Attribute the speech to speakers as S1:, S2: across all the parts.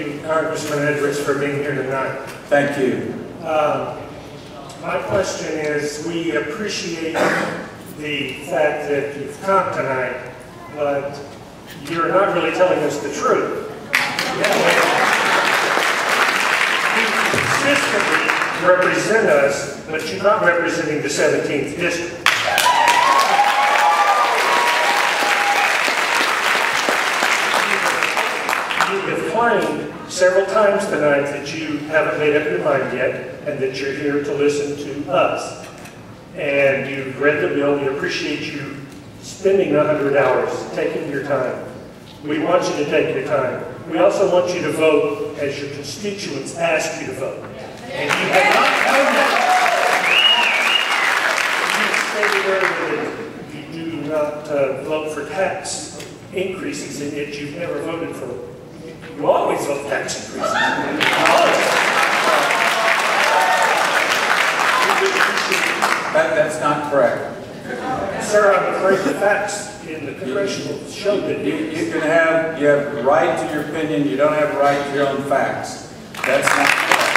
S1: you, Congressman Edwards, for being here tonight.
S2: Thank you.
S1: My question is, we appreciate the fact that you've come tonight, but you're not really telling us the truth. You consistently represent us, but you're not representing the 17th District. You have claimed several times tonight that you haven't made up your mind yet and that you're here to listen to us. And you've read the bill. We appreciate you spending 100 hours, taking your time. We want you to take your time. We also want you to vote as your constituents ask you to vote. And you have not done that. You stated earlier that you do not vote for tax increases, and yet you've never voted for them. You always vote tax increases.
S2: That's not correct.
S1: Sir, I'm afraid the facts in the congressional show that
S2: you have the right to your opinion. You don't have the right to your own facts. That's not correct.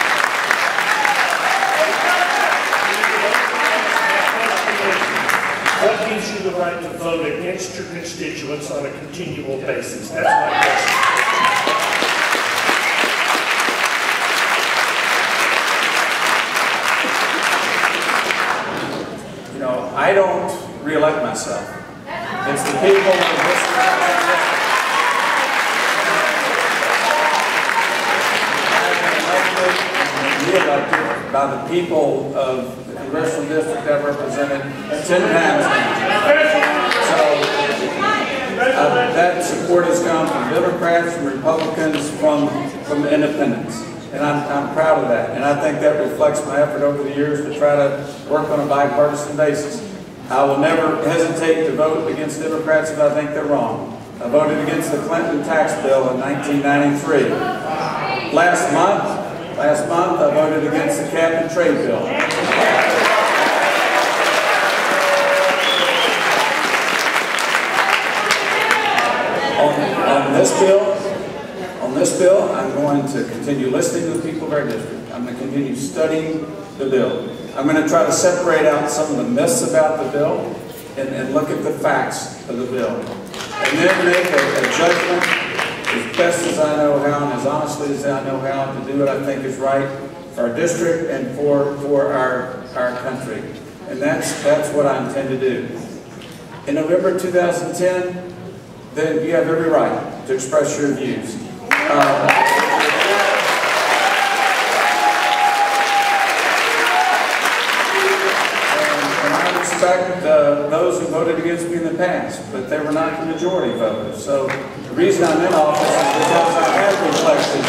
S1: What gives you the right to vote against your constituents on a continual basis? That's my question.
S2: I don't re-elect myself. It's the people of this re-elected by the people of the congressional district I've represented 10 times now. So that support has come from Democrats, from Republicans, from independents. And I'm proud of that. And I think that reflects my effort over the years to try to work on a bipartisan basis. I will never hesitate to vote against Democrats if I think they're wrong. I voted against the Clinton tax bill in 1993. Last month I voted against the cap and trade bill. On this bill, I'm going to continue listening to the people of our district. I'm going to continue studying the bill. I'm going to try to separate out some of the myths about the bill and look at the facts of the bill. And then make a judgment as best as I know how and as honestly as I know how to do what I think is right for our district and for our country. And that's what I intend to do. In November 2010, then you have every right to express your views. And I respect those who voted against me in the past, but they were not the majority voters. So the reason I'm in office is because I have reflected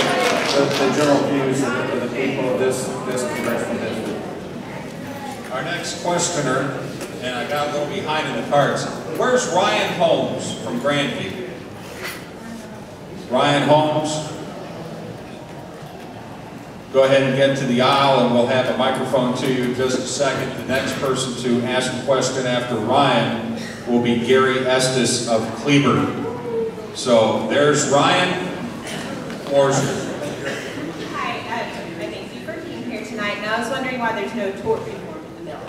S2: the general views of the people of this congressional district.
S3: Our next questioner, and I got a little behind in the cards. Where's Ryan Holmes from Grandview? Ryan Holmes, go ahead and get to the aisle and we'll have a microphone to you in just a second. The next person to ask a question after Ryan will be Gary Estes of Cleburne. So there's Ryan. Floor's yours.
S4: Hi, I thank you for being here tonight. And I was wondering why there's no tort reform in the bill.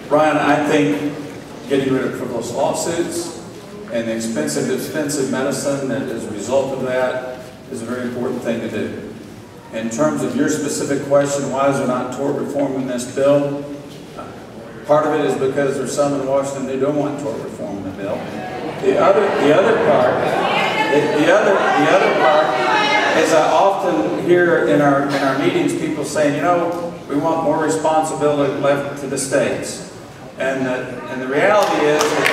S2: Brian, I think getting rid of frivolous lawsuits and the expensive medicine that is a result of that is a very important thing to do. In terms of your specific question, why is there not tort reform in this bill? Part of it is because there's some in Washington who don't want tort reform in the bill. The other part is I often hear in our meetings people saying, you know, we want more responsibility left to the states. And the reality is that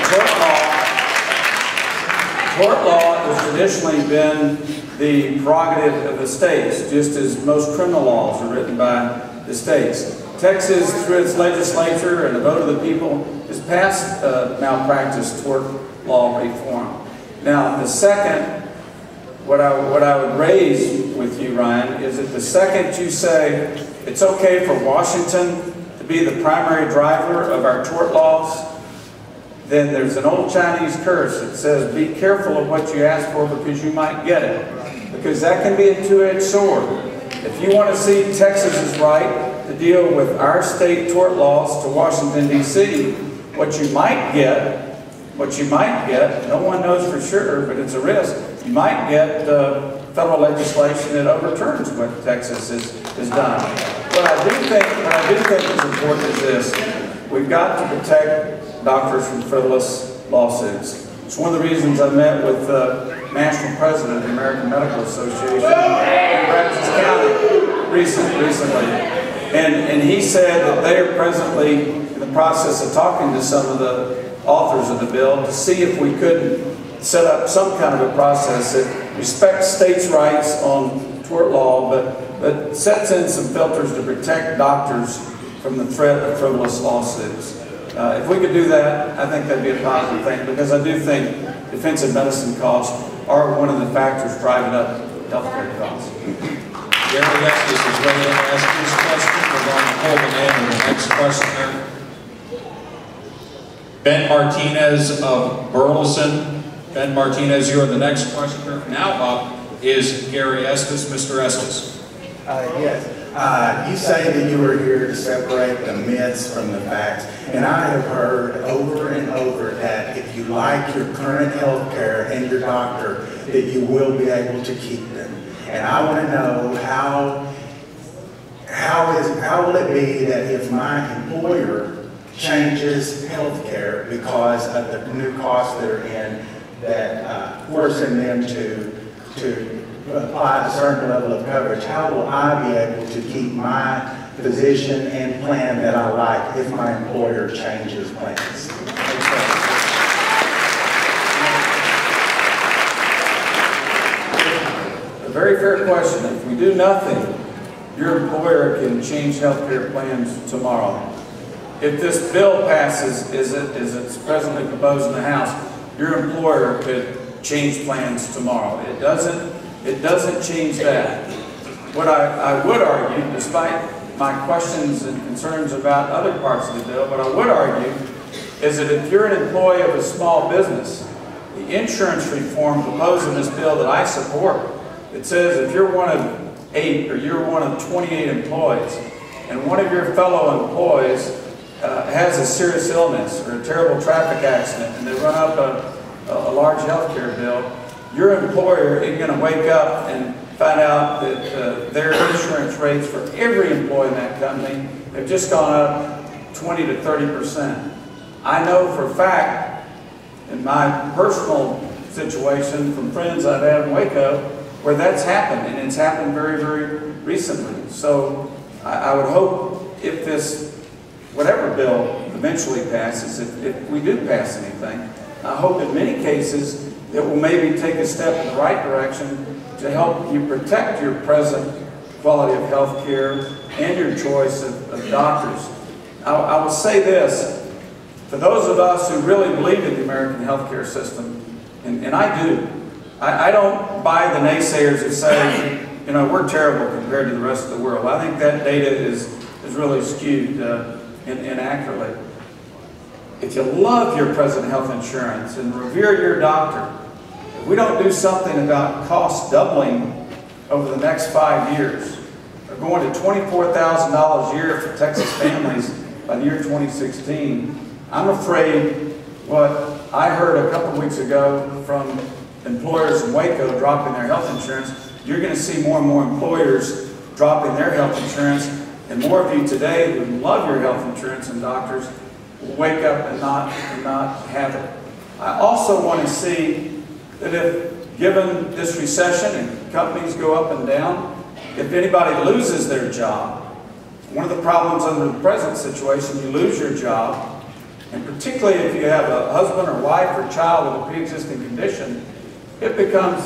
S2: Tort law has traditionally been the prerogative of the states, just as most criminal laws are written by the states. Texas, through its legislature and a vote of the people, has passed malpractice tort law reform. Now, the second, what I would raise with you, Ryan, is that the second you say it's okay for Washington to be the primary driver of our tort laws, then there's an old Chinese curse that says, be careful of what you ask for because you might get it. Because that can be a two-edged sword. If you want to see Texas's right to deal with our state tort laws to Washington, D.C., what you might get, no one knows for sure, but it's a risk, you might get federal legislation that overturns what Texas has done. What I do think is important is this. We've got to protect doctors from frivolous lawsuits. It's one of the reasons I met with the national president of the American Medical Association in Brazos County recently. And he said that they are presently in the process of talking to some of the authors of the bill to see if we couldn't set up some kind of a process that respects states' rights on tort law, but sets in some filters to protect doctors from the threat of frivolous lawsuits. If we could do that, I think that'd be a positive thing, because I do think defensive medicine costs are one of the factors driving up healthcare costs.
S3: Gary Estes is ready to ask his question. We're going to pull the name of the next questioner. Ben Martinez of Burleson. Ben Martinez, you are the next questioner. Now up is Gary Estes. Mr. Estes.
S5: Yes. You say that you are here to separate the myths from the facts, and I have heard over and over that if you like your current health care and your doctor, that you will be able to keep them. And I want to know how will it be that if my employer changes health care because of the new costs that are in, that forcing them to apply a certain level of coverage, how will I be able to keep my physician and plan that I like if my employer changes plans?
S2: A very fair question. If we do nothing, your employer can change health care plans tomorrow. If this bill passes as it's presently proposed in the House, your employer could change plans tomorrow. It doesn't change that. What I would argue, despite my questions and concerns about other parts of the bill, what I would argue is that if you're an employee of a small business, the insurance reform proposed in this bill that I support, it says if you're one of 8 or you're one of 28 employees, and one of your fellow employees has a serious illness or a terrible traffic accident, and they run up a large health care bill, your employer is going to wake up and find out that their insurance rates for every employee in that company have just gone up 20 to 30%. I know for a fact, in my personal situation from friends I've had in Waco, where that's happened, and it's happened very, very recently. So I would hope if this, whatever bill eventually passes, if we do pass anything, I hope in many cases it will maybe take a step in the right direction to help you protect your present quality of health care and your choice of doctors. I will say this, for those of us who really believe in the American healthcare system, and I do, I don't buy the naysayers that say, you know, we're terrible compared to the rest of the world. I think that data is really skewed inaccurately. If you love your present health insurance and revere your doctor, if we don't do something about costs doubling over the next 5 years, or going to $24,000 a year for Texas families by the year 2016, I'm afraid what I heard a couple weeks ago from employers in Waco dropping their health insurance, you're going to see more and more employers dropping their health insurance, and more of you today who love your health insurance and doctors will wake up and not have it. I also want to see that if, given this recession and companies go up and down, if anybody loses their job, one of the problems under the present situation, you lose your job, and particularly if you have a husband or wife or child with a pre-existing condition, it becomes